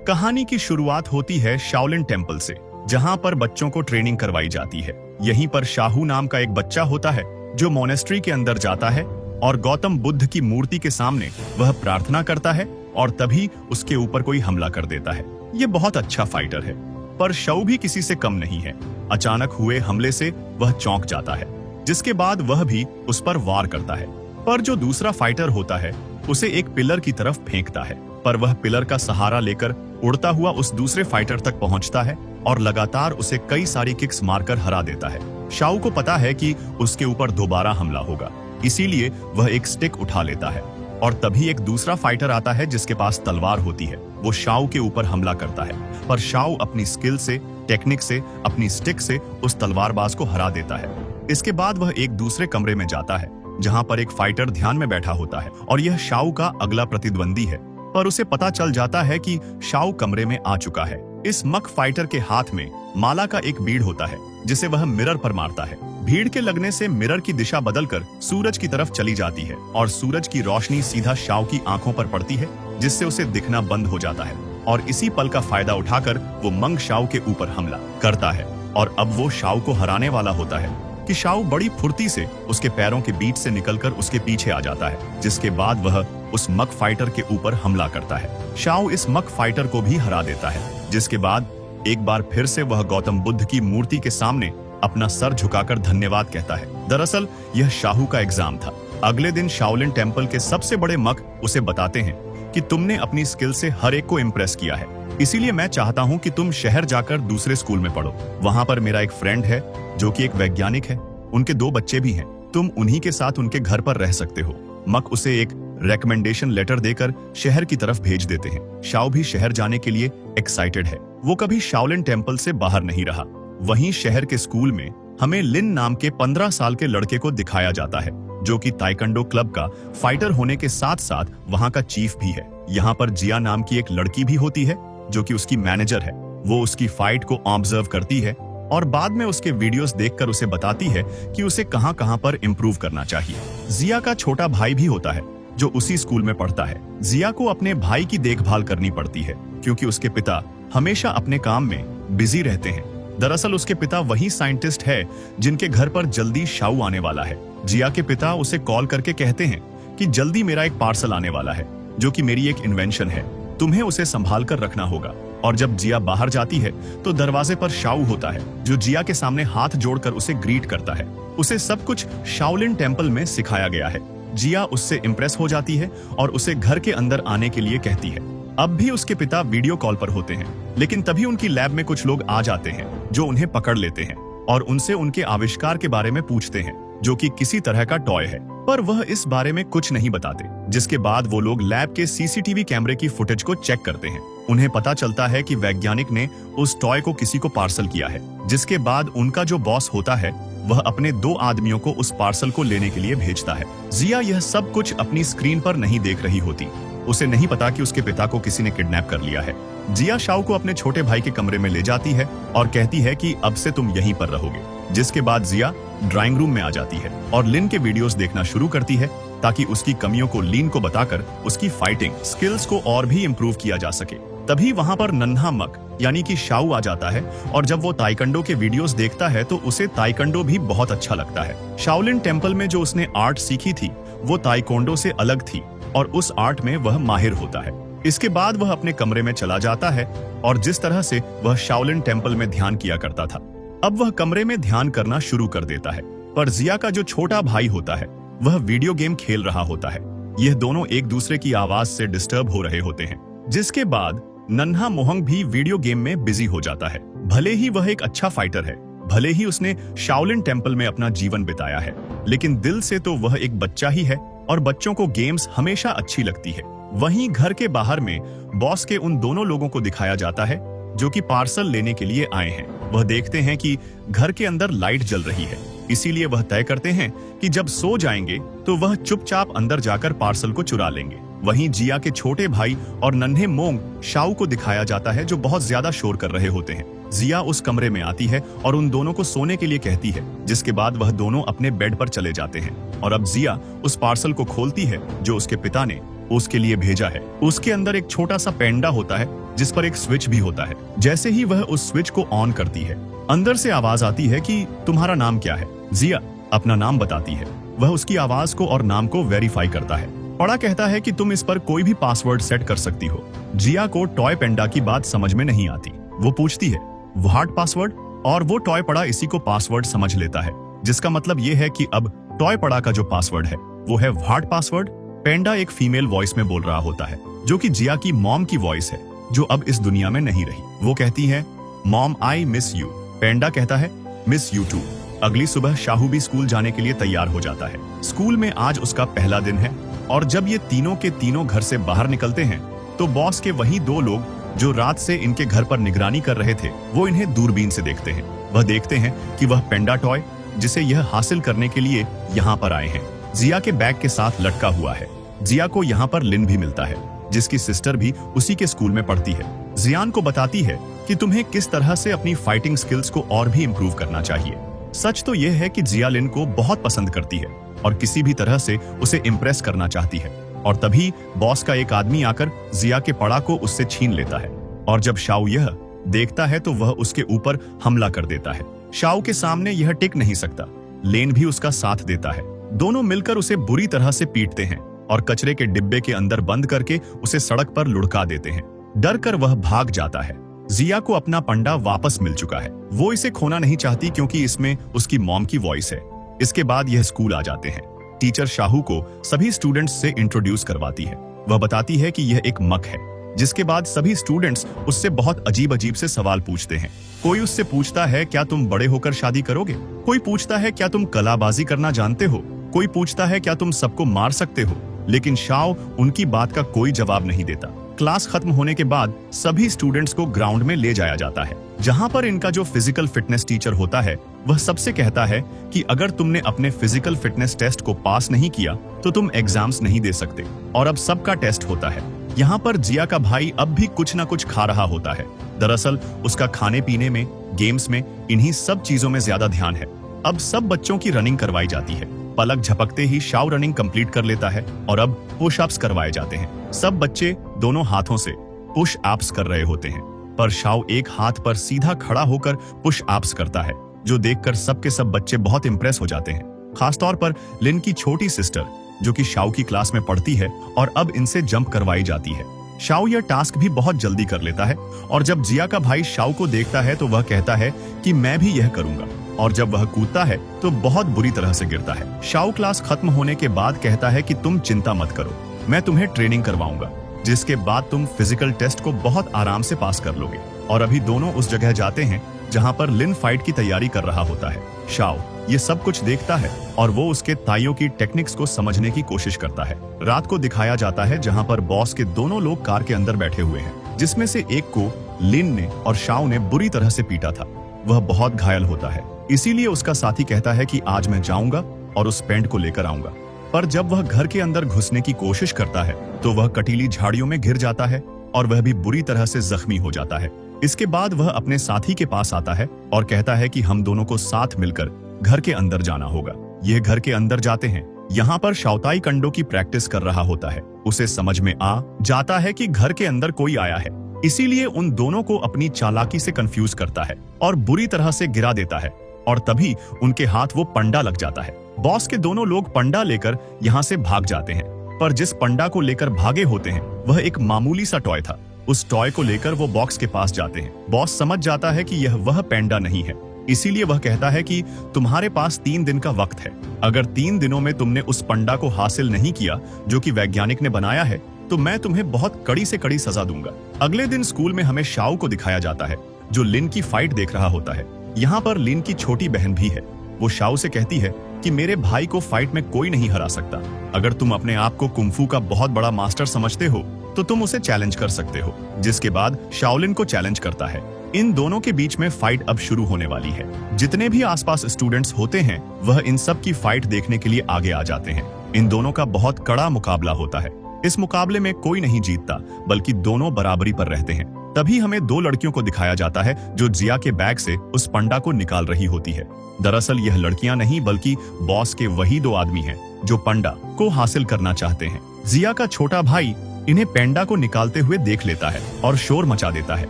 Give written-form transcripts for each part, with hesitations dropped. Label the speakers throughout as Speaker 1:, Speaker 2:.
Speaker 1: कहानी की शुरुआत होती है शाओलिन टेम्पल से, जहां पर बच्चों को ट्रेनिंग करवाई जाती है। यहीं पर शाहू नाम का एक बच्चा होता है जो मोनेस्ट्री के अंदर जाता है और गौतम बुद्ध की मूर्ति के सामने वह प्रार्थना करता है और तभी उसके ऊपर कोई हमला कर देता है। ये बहुत अच्छा फाइटर है, पर शाओ भी किसी से कम नहीं है। अचानक हुए हमले से वह चौंक जाता है, जिसके बाद वह भी उस पर वार करता है। पर जो दूसरा फाइटर होता है उसे एक पिलर की तरफ फेंकता है, पर वह पिलर का सहारा लेकर उड़ता हुआ उस दूसरे फाइटर तक पहुंचता है और लगातार उसे कई सारी किक्स मारकर हरा देता है। शाओ को पता है कि उसके ऊपर दोबारा हमला होगा, इसीलिए वह एक स्टिक उठा लेता है और तभी एक दूसरा फाइटर आता है जिसके पास तलवार होती है। वो शाओ के ऊपर हमला करता है, पर शाओ अपनी स्किल से, टेक्निक से, अपनी स्टिक से उस तलवारबाज को हरा देता है। इसके बाद वह एक दूसरे कमरे में जाता है जहां पर एक फाइटर ध्यान में बैठा होता है और यह शाओ का अगला प्रतिद्वंदी है, पर उसे पता चल जाता है कि शाओ कमरे में आ चुका है। इस मक फाइटर के हाथ में माला का एक बीड़ होता है जिसे वह मिरर पर मारता है। भीड़ के लगने से मिरर की दिशा बदलकर सूरज की तरफ चली जाती है और सूरज की रोशनी सीधा शाओ की आंखों पर पड़ती है, जिससे उसे दिखना बंद हो जाता है। और इसी पल का फायदा उठाकर वो मंग शाओ के ऊपर हमला करता है और अब वो शाओ को हराने वाला होता है कि शाओ बड़ी फुर्ती से उसके पैरों के बीच से निकलकर उसके पीछे आ जाता है, जिसके बाद वह उस मक फाइटर के ऊपर हमला करता है। शाओ इस मक फाइटर को भी हरा देता है, जिसके बाद एक बार फिर से वह गौतम बुद्ध की मूर्ति के सामने अपना सर झुकाकर धन्यवाद कहता है। दरअसल यह शाहू का एग्जाम था। अगले दिन शाओलिन टेम्पल के सबसे बड़े मक उसे बताते हैं कि तुमने अपनी स्किल से हर एक को इम्प्रेस किया है, इसीलिए मैं चाहता हूं कि तुम शहर जाकर दूसरे स्कूल में पढ़ो। वहां पर मेरा एक फ्रेंड है जो कि एक वैज्ञानिक है, उनके 2 बच्चे भी हैं, तुम उन्हीं के साथ उनके घर पर रह सकते हो। मक उसे एक रेकमेंडेशन लेटर देकर शहर की तरफ भेज देते हैं। शाओ भी शहर जाने के लिए एक्साइटेड है। वो कभी शाओलिन टेम्पल से बाहर नहीं रहा। वहीं शहर के स्कूल में हमें लिन नाम के 15 साल के लड़के को दिखाया जाता है, जो कि ताइक्वांडो क्लब का फाइटर होने के साथ साथ वहां का चीफ भी है। यहाँ पर जिया नाम की एक लड़की भी होती है जो कि उसकी मैनेजर है। वो उसकी फाइट को ऑब्जर्व करती है और बाद में उसके वीडियोस देखकर उसे बताती है कि उसे कहां कहां पर इम्प्रूव करना चाहिए। जिया का छोटा भाई भी होता है जो उसी स्कूल में पढ़ता है। जिया को अपने भाई की देखभाल करनी पड़ती है क्योंकि उसके पिता हमेशा अपने काम में बिजी रहते हैं। दरअसल उसके पिता वही साइंटिस्ट है जिनके घर पर जल्दी शाओ आने वाला है। जिया के पिता उसे कॉल करके कहते हैं कि जल्दी मेरा एक पार्सल आने वाला है जो कि मेरी एक इन्वेंशन है, तुम्हें उसे संभाल कर रखना होगा। और जब जिया बाहर जाती है तो दरवाजे पर शाओ होता है जो जिया के सामने हाथ जोड़कर उसे ग्रीट करता है। उसे सब कुछ शाओलिन टेम्पल में सिखाया गया है। जिया उससे इम्प्रेस हो जाती है और उसे घर के अंदर आने के लिए कहती है। अब भी उसके पिता वीडियो कॉल पर होते हैं, लेकिन तभी उनकी लैब में कुछ लोग आ जाते हैं जो उन्हें पकड़ लेते हैं और उनसे उनके आविष्कार के बारे में पूछते हैं, जो कि किसी तरह का टॉय है, पर वह इस बारे में कुछ नहीं बताते। जिसके बाद वो लोग लैब के सीसीटीवी कैमरे की फुटेज को चेक करते हैं। उन्हें पता चलता है कि वैज्ञानिक ने उस टॉय को किसी को पार्सल किया है। जिसके बाद उनका जो बॉस होता है वह अपने 2 आदमियों को उस पार्सल को लेने के लिए भेजता है। जिया यह सब कुछ अपनी स्क्रीन पर नहीं देख रही होती। उसे नहीं पता कि उसके पिता को किसी ने किडनैप कर लिया है। जिया शाओ को अपने छोटे भाई के कमरे में ले जाती है और कहती है कि अब से तुम यहीं पर रहोगे। जिसके बाद जिया ड्राइंग रूम में आ जाती है और लिन के वीडियोस देखना शुरू करती है ताकि उसकी कमियों को लिन को बताकर उसकी फाइटिंग स्किल्स को और भी इम्प्रूव किया जा सके। तभी वहां पर नन्हा मक यानी कि शाओ आ जाता है और जब वो ताइक्वांडो के वीडियोस देखता है तो उसे ताइक्वांडो भी बहुत अच्छा लगता है। शाओलिन टेम्पल में जो उसने आर्ट सीखी थी वो ताइक्वांडो से अलग थी और उस आर्ट में वह माहिर होता है। इसके बाद वह अपने कमरे में चला जाता है और जिस तरह से वह शाओलिन टेम्पल में ध्यान किया करता था, अब वह कमरे में ध्यान करना शुरू कर देता है। पर जिया का जो छोटा भाई होता है वह वीडियो गेम खेल रहा होता है। यह दोनों एक दूसरे की आवाज से डिस्टर्ब हो रहे होते हैं। जिसके बाद नन्हा मोहंग भी वीडियो गेम में बिजी हो जाता है। भले ही वह एक अच्छा फाइटर है, भले ही उसने शाओलिन टेम्पल में अपना जीवन बिताया है, लेकिन दिल से तो वह एक बच्चा ही है और बच्चों को गेम्स हमेशा अच्छी लगती है। वहीं घर के बाहर में बॉस के उन दोनों लोगों को दिखाया जाता है जो कि पार्सल लेने के लिए आए हैं। वह देखते हैं कि घर के अंदर लाइट जल रही है, इसीलिए वह तय करते हैं कि जब सो जाएंगे तो वह चुपचाप अंदर जाकर पार्सल को चुरा लेंगे। वहीं जिया के छोटे भाई और नन्हे मोंग शाओ को दिखाया जाता है जो बहुत ज्यादा शोर कर रहे होते हैं। जिया उस कमरे में आती है और उन दोनों को सोने के लिए कहती है, जिसके बाद वह दोनों अपने बेड पर चले जाते हैं। और अब जिया उस पार्सल को खोलती है जो उसके पिता ने उसके लिए भेजा है। उसके अंदर एक छोटा सा पेंडा होता है जिस पर एक स्विच भी होता है। जैसे ही वह उस स्विच को ऑन करती है, अंदर से आवाज आती है कि तुम्हारा नाम क्या है। जिया अपना नाम बताती है। वह उसकी आवाज को और नाम को वेरीफाई करता है। पड़ा कहता है कि तुम इस पर कोई भी पासवर्ड सेट कर सकती हो। जिया को टॉय पेंडा की बात समझ में नहीं आती। वो पूछती है व्हाट पासवर्ड, और वो टॉय पड़ा इसी को पासवर्ड समझ लेता है, जिसका मतलब ये है कि अब टॉय पड़ा का जो पासवर्ड है वो है व्हाट पासवर्ड। पेंडा एक फीमेल वॉइस में बोल रहा होता है, जो कि जिया की मॉम की वॉइस है, जो अब इस दुनिया में नहीं रही। वो कहती है मॉम आई मिस यू। पेंडा कहता है मिस यू टू। अगली सुबह शाहू भी स्कूल जाने के लिए तैयार हो जाता है। स्कूल में आज उसका पहला दिन है, और जब ये तीनों के तीनों घर से बाहर निकलते हैं तो बॉस के वही दो लोग जो रात से इनके घर पर निगरानी कर रहे थे, वो इन्हें दूरबीन से देखते हैं। वह देखते हैं कि वह पेंडा टॉय जिसे यह हासिल करने के लिए यहाँ पर आए हैं, जिया के बैग के साथ लटका हुआ है। जिया को यहाँ पर लिन भी मिलता है, जिसकी सिस्टर भी उसी के स्कूल में पढ़ती है। जियान को बताती है कि तुम्हें किस तरह से अपनी फाइटिंग स्किल्स को और भी इम्प्रूव करना चाहिए। सच तो यह है कि जिया लिन को बहुत पसंद करती है और किसी भी तरह से उसे इम्प्रेस करना चाहती है, और तभी बॉस का एक आदमी आकर जिया के पड़ा को उससे छीन लेता है। और जब शाओ यह देखता है तो वह उसके ऊपर हमला कर देता है। शाओ के सामने यह टिक नहीं सकता। लेन भी उसका साथ देता है। दोनों मिलकर उसे बुरी तरह से पीटते हैं और कचरे के डिब्बे के अंदर बंद करके उसे सड़क पर लुढ़का देते हैं। डर कर वह भाग जाता है। जिया को अपना पंडा वापस मिल चुका है। वो इसे खोना नहीं चाहती क्योंकि इसमें उसकी मॉम की वॉइस है। इसके बाद यह स्कूल आ जाते हैं। टीचर शाहू को सभी स्टूडेंट्स से इंट्रोड्यूस करवाती है। वह बताती है कि यह एक मक है, जिसके बाद सभी स्टूडेंट्स उससे बहुत अजीब अजीब से सवाल पूछते हैं। कोई उससे पूछता है क्या तुम बड़े होकर शादी करोगे, कोई पूछता है क्या तुम कलाबाजी करना जानते हो, कोई पूछता है क्या तुम सबको मार सकते हो, लेकिन शाओ उनकी बात का कोई जवाब नहीं देता। क्लास खत्म होने के बाद सभी स्टूडेंट्स को ग्राउंड में ले जाया जाता है, जहां पर इनका जो फिजिकल फिटनेस टीचर होता है वह सबसे कहता है कि अगर तुमने अपने फिजिकल फिटनेस टेस्ट को पास नहीं किया तो तुम एग्जाम्स नहीं दे सकते, और अब सबका टेस्ट होता है। यहाँ पर जिया का भाई अब भी कुछ ना कुछ खा रहा होता है। दरअसल उसका खाने पीने में, गेम्स में, इन्हीं सब चीजों में ज्यादा ध्यान है। अब सब बच्चों की रनिंग करवाई जाती है। पलक झपकते ही शाओ रनिंग कंप्लीट कर लेता है और अब पुश अप्स करवाए जाते हैं। सब बच्चे दोनों हाथों से पुश अप्स कर रहे होते हैं, पर शाओ एक हाथ पर सीधा खड़ा होकर पुश अप्स करता है, जो देखकर सबके सब बच्चे बहुत इंप्रेस हो जाते हैं। खासतौर पर लिन की छोटी सिस्टर, जो कि शाओ की क्लास में पढ़ती है और अब इनसे जंप करवाई जाती है। शाओ यह टास्क भी बहुत जल्दी कर लेता है, और जब जिया का भाई शाओ को देखता है तो वह कहता है कि मैं भी यह करूंगा, और जब वह कूदता है तो बहुत बुरी तरह से गिरता है। शाओ क्लास खत्म होने के बाद कहता है कि तुम चिंता मत करो, मैं तुम्हें ट्रेनिंग करवाऊंगा, जिसके बाद तुम फिजिकल टेस्ट को बहुत आराम से पास कर लोगे। और अभी दोनों उस जगह जाते हैं जहां पर लिन फाइट की तैयारी कर रहा होता है। शाओ ये सब कुछ देखता है और वो उसके ताइयों की टेक्निक्स को समझने की कोशिश करता है। रात को दिखाया जाता है जहां पर बॉस के दोनों लोग कार के अंदर बैठे हुए हैं, जिसमें से एक को लिन ने और शाओ ने बुरी तरह से पीटा था। वह बहुत घायल होता है, इसीलिए उसका साथी कहता है कि आज मैं जाऊंगा और उस पेंट को लेकर आऊंगा। पर जब वह घर के अंदर घुसने की कोशिश करता है तो वह कटीली झाड़ियों में घिर जाता है और वह भी बुरी तरह से जख्मी हो जाता है। इसके बाद वह अपने साथी के पास आता है और कहता है कि हम दोनों को साथ मिलकर घर के अंदर जाना होगा। यह घर के अंदर जाते हैं। यहाँ पर शाओताई कंडो की प्रैक्टिस कर रहा होता है। उसे समझ में आ जाता है कि घर के अंदर कोई आया है, इसीलिए उन दोनों को अपनी चालाकी से कंफ्यूज करता है और बुरी तरह से गिरा देता है, और तभी उनके हाथ वो पंडा लग जाता है। बॉस के दोनों लोग पंडा लेकर यहाँ से भाग जाते हैं, पर जिस पंडा को लेकर भागे होते हैं वह एक मामूली सा टॉय था। उस टॉय को लेकर वो बॉक्स के पास जाते हैं। बॉस समझ जाता है कि यह वह पेंडा नहीं है, इसीलिए वह कहता है कि तुम्हारे पास 3 दिन का वक्त है। अगर 3 दिनों में तुमने उस पंडा को हासिल नहीं किया जो कि वैज्ञानिक ने बनाया है, तो मैं तुम्हें बहुत कड़ी से कड़ी सजा दूंगा। अगले दिन स्कूल में हमें शाओ को दिखाया जाता है, जो लिन की फाइट देख रहा होता है। यहाँ पर लिन की छोटी बहन भी है। वो शाओ से कहती है कि मेरे भाई को फाइट में कोई नहीं हरा सकता। अगर तुम अपने आप को कुंफू का बहुत बड़ा मास्टर समझते हो तो तुम उसे चैलेंज कर सकते हो। जिसके बाद शाओलिन को चैलेंज करता है। इन दोनों के बीच में फाइट अब शुरू होने वाली है। जितने भी आसपास स्टूडेंट्स होते हैं वह इन सब की फाइट देखने के लिए आगे आ जाते हैं। इन दोनों का बहुत कड़ा मुकाबला होता है। इस मुकाबले में कोई नहीं जीतता, बल्कि दोनों बराबरी पर रहते हैं। तभी हमें 2 लड़कियों को दिखाया जाता है जो जिया के बैग से उस पंडा को निकाल रही होती है। दरअसल यह लड़कियां नहीं बल्कि बॉस के वही 2 आदमी हैं जो पंडा को हासिल करना चाहते हैं। जिया का छोटा भाई इन्हें पेंडा को निकालते हुए देख लेता है और शोर मचा देता है,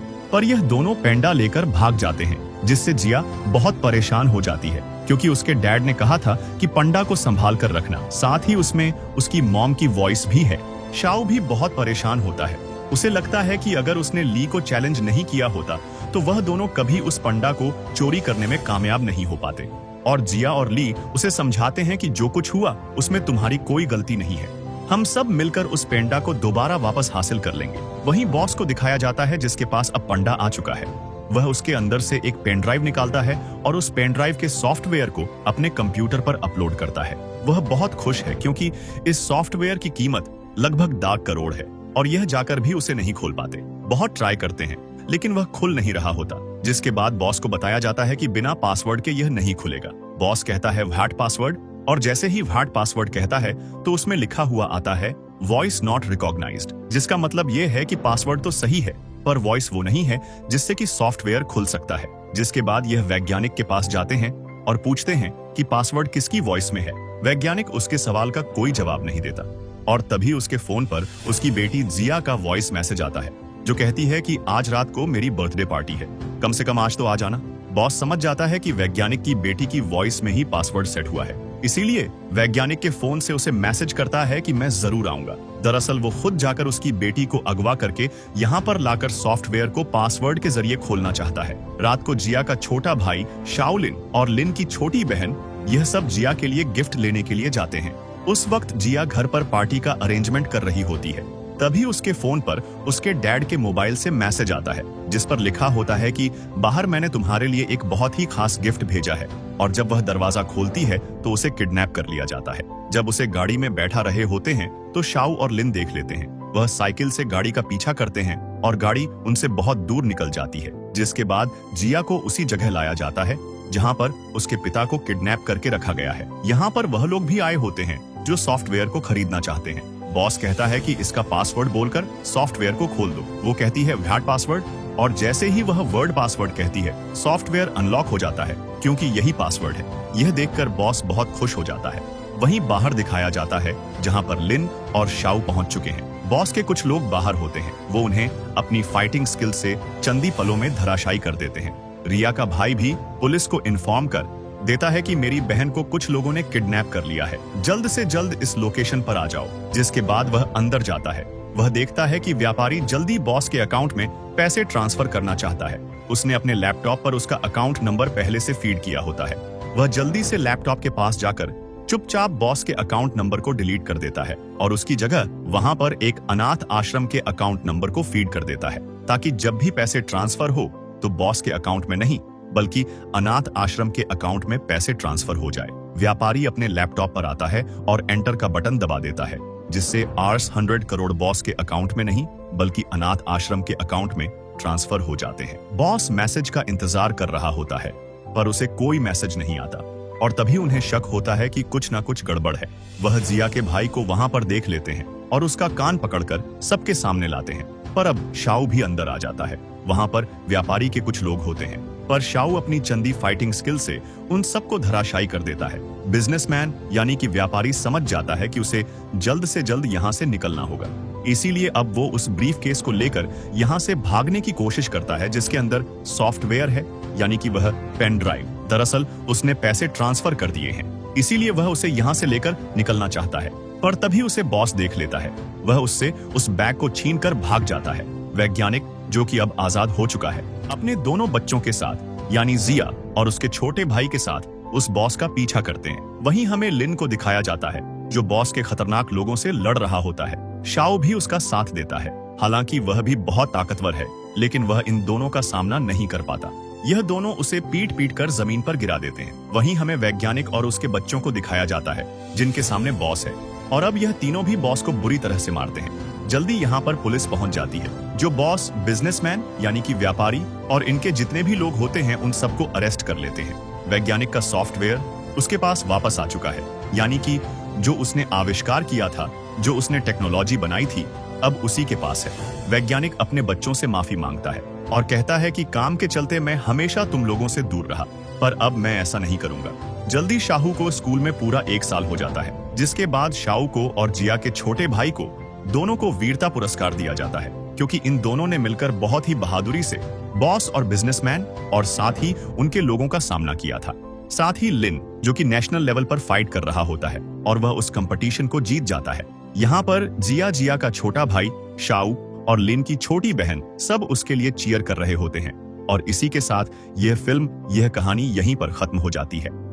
Speaker 1: पर यह दोनों पेंडा लेकर भाग जाते हैं, जिससे जिया बहुत परेशान हो जाती है क्योंकि उसके डैड ने कहा था कि पंडा को संभाल कर रखना। साथ ही उसमें उसकी मॉम की वॉइस भी है। शाओ भी बहुत परेशान होता है। उसे लगता है कि अगर उसने ली को चैलेंज नहीं किया होता तो वह दोनों कभी उस पंडा को चोरी करने में कामयाब नहीं हो पाते। और जिया और ली उसे समझाते हैं कि जो कुछ हुआ उसमें तुम्हारी कोई गलती नहीं है, हम सब मिलकर उस पेंडा को दोबारा वापस हासिल कर लेंगे। वहीं बॉस को दिखाया जाता है जिसके पास अब पंडा आ चुका है। वह उसके अंदर से एक पेन ड्राइव निकालता है और उस पेन ड्राइव के सॉफ्टवेयर को अपने कंप्यूटर पर अपलोड करता है। वह बहुत खुश है क्योंकि इस सॉफ्टवेयर की कीमत लगभग 10 करोड़ है और यह जाकर भी उसे नहीं खोल पाते। बहुत ट्राई करते हैं लेकिन वह खुल नहीं रहा होता, जिसके बाद बॉस को बताया जाता है कि बिना पासवर्ड के यह नहीं खुलेगा। बॉस कहता है व्हाट पासवर्ड, और जैसे ही व्हाट पासवर्ड कहता है तो उसमें लिखा हुआ आता है वॉइस नॉट रिकॉग्नाइज्ड, जिसका मतलब यह है कि पासवर्ड तो सही है पर वॉइस वो नहीं है जिससे कि सॉफ्टवेयर खुल सकता है। जिसके बाद यह वैज्ञानिक के पास जाते हैं और पूछते हैं कि पासवर्ड किसकी वॉइस में है। वैज्ञानिक उसके सवाल का कोई जवाब नहीं देता और तभी उसके फोन पर उसकी बेटी जिया का वॉइस मैसेज आता है जो कहती है कि आज रात को मेरी बर्थडे पार्टी है, कम से कम आज तो आ जाना। बॉस समझ जाता है कि वैज्ञानिक की बेटी की वॉइस में ही पासवर्ड सेट हुआ है, इसीलिए वैज्ञानिक के फोन से उसे मैसेज करता है कि मैं जरूर आऊंगा। दरअसल वो खुद जाकर उसकी बेटी को अगवा करके यहाँ पर लाकर सॉफ्टवेयर को पासवर्ड के जरिए खोलना चाहता है। रात को जिया का छोटा भाई शाओलिन और लिन की छोटी बहन यह सब जिया के लिए गिफ्ट लेने के लिए जाते हैं। उस वक्त जिया घर पर पार्टी का अरेंजमेंट कर रही होती है। तभी उसके फोन पर उसके डैड के मोबाइल से मैसेज आता है जिस पर लिखा होता है कि बाहर मैंने तुम्हारे लिए एक बहुत ही खास गिफ्ट भेजा है। और जब वह दरवाजा खोलती है तो उसे किडनैप कर लिया जाता है। जब उसे गाड़ी में बैठा रहे होते हैं तो शाओ और लिन देख लेते हैं। वह साइकिल से गाड़ी का पीछा करते हैं और गाड़ी उनसे बहुत दूर निकल जाती है। जिसके बाद जिया को उसी जगह लाया जाता है जहाँ पर उसके पिता को किडनैप करके रखा गया है। यहाँ पर वह लोग भी आए होते हैं जो सॉफ्टवेयर को खरीदना चाहते हैं। बॉस कहता है कि इसका पासवर्ड बोलकर सॉफ्टवेयर को खोल दो। वो कहती है व्हाट पासवर्ड, और जैसे ही वह वर्ड पासवर्ड कहती है सॉफ्टवेयर अनलॉक हो जाता है क्योंकि यही पासवर्ड है। यह देखकर बॉस बहुत खुश हो जाता है। वहीं बाहर दिखाया जाता है जहां पर लिन और शाओ पहुंच चुके हैं। बॉस के कुछ लोग बाहर होते हैं। वो उन्हें अपनी फाइटिंग स्किल से चंदी पलों में धराशायी कर देते हैं। रिया का भाई भी पुलिस को इन्फॉर्म कर देता है कि मेरी बहन को कुछ लोगों ने किडनैप कर लिया है, जल्द से जल्द इस लोकेशन पर आ जाओ। जिसके बाद वह अंदर जाता है। वह देखता है कि व्यापारी जल्दी बॉस के अकाउंट में पैसे ट्रांसफर करना चाहता है। उसने अपने लैपटॉप पर उसका अकाउंट नंबर पहले से फीड किया होता है। वह जल्दी से लैपटॉप के पास जाकर चुपचाप बॉस के अकाउंट नंबर को डिलीट कर देता है और उसकी जगह वहां पर एक अनाथ आश्रम के अकाउंट नंबर को फीड कर देता है ताकि जब भी पैसे ट्रांसफर हो तो बॉस के अकाउंट में नहीं बल्कि अनाथ आश्रम के अकाउंट में पैसे ट्रांसफर हो जाए। व्यापारी अपने लैपटॉप पर आता है और एंटर का बटन दबा देता है जिससे आर्स 100 करोड़ बॉस के अकाउंट में नहीं बल्कि अनाथ आश्रम के अकाउंट में ट्रांसफर हो जाते हैं। बॉस मैसेज का इंतजार कर रहा होता है पर उसे कोई मैसेज नहीं आता और तभी उन्हें शक होता है कि कुछ ना कुछ गड़बड़ है। वह जिया के भाई को वहां पर देख लेते हैं और उसका कान पकड़कर सबके सामने लाते हैं। पर अब शाओ भी अंदर आ जाता है। वहां पर व्यापारी के कुछ लोग होते हैं पर शाओ अपनी चंदी फाइटिंग स्किल से उन सबको धराशायी कर देता है। बिजनेसमैन यानी कि व्यापारी समझ जाता है कि उसे जल्द से जल्द यहाँ से निकलना होगा, इसीलिए अब वो उस ब्रीफ केस को लेकर यहाँ से भागने की कोशिश करता है जिसके अंदर सॉफ्टवेयर है यानी कि वह पेन ड्राइव। दरअसल उसने पैसे ट्रांसफर कर दिए हैं, इसीलिए वह उसे यहाँ से लेकर निकलना चाहता है। पर तभी उसे बॉस देख लेता है। वह उससे उस बैग को छीनकर भाग जाता है। वैज्ञानिक जो कि अब आजाद हो चुका है अपने दोनों बच्चों के साथ यानी जिया और उसके छोटे भाई के साथ उस बॉस का पीछा करते हैं। वहीं हमें लिन को दिखाया जाता है जो बॉस के खतरनाक लोगों से लड़ रहा होता है। शाओ भी उसका साथ देता है, हालांकि वह भी बहुत ताकतवर है लेकिन वह इन दोनों का सामना नहीं कर पाता। यह दोनों उसे पीट पीट कर जमीन पर गिरा देते हैं। वहीं हमें वैज्ञानिक और उसके बच्चों को दिखाया जाता है जिनके सामने बॉस है और अब यह तीनों भी बॉस को बुरी तरह से मारते हैं। जल्दी यहाँ पर पुलिस पहुंच जाती है जो बॉस, बिजनेसमैन यानी कि व्यापारी और इनके जितने भी लोग होते हैं उन सबको अरेस्ट कर लेते हैं। वैज्ञानिक का सॉफ्टवेयर उसके पास वापस आ चुका है यानी कि जो उसने आविष्कार किया था, जो उसने टेक्नोलॉजी बनाई थी, अब उसी के पास है। वैज्ञानिक अपने बच्चों से माफी मांगता है और कहता है कि काम के चलते मैं हमेशा तुम लोगों से दूर रहा, पर अब मैं ऐसा नहीं करूंगा। जल्दी शाहू को स्कूल में पूरा 1 साल हो जाता है जिसके बाद शाओ को और जिया के छोटे भाई को दोनों को वीरता पुरस्कार दिया जाता है, क्योंकि इन दोनों ने मिलकर बहुत ही बहादुरी से बॉस और बिजनेसमैन और साथ ही उनके लोगों का सामना किया था। साथ ही लिन, जो कि नेशनल लेवल पर फाइट कर रहा होता है और वह उस कंपटीशन को जीत जाता है। यहाँ पर जिया का छोटा भाई शाओ और लिन की छोटी बहन सब उसके लिए चीयर कर रहे होते हैं। और इसी के साथ यह फिल्म, यह कहानी यहीं पर खत्म हो जाती है।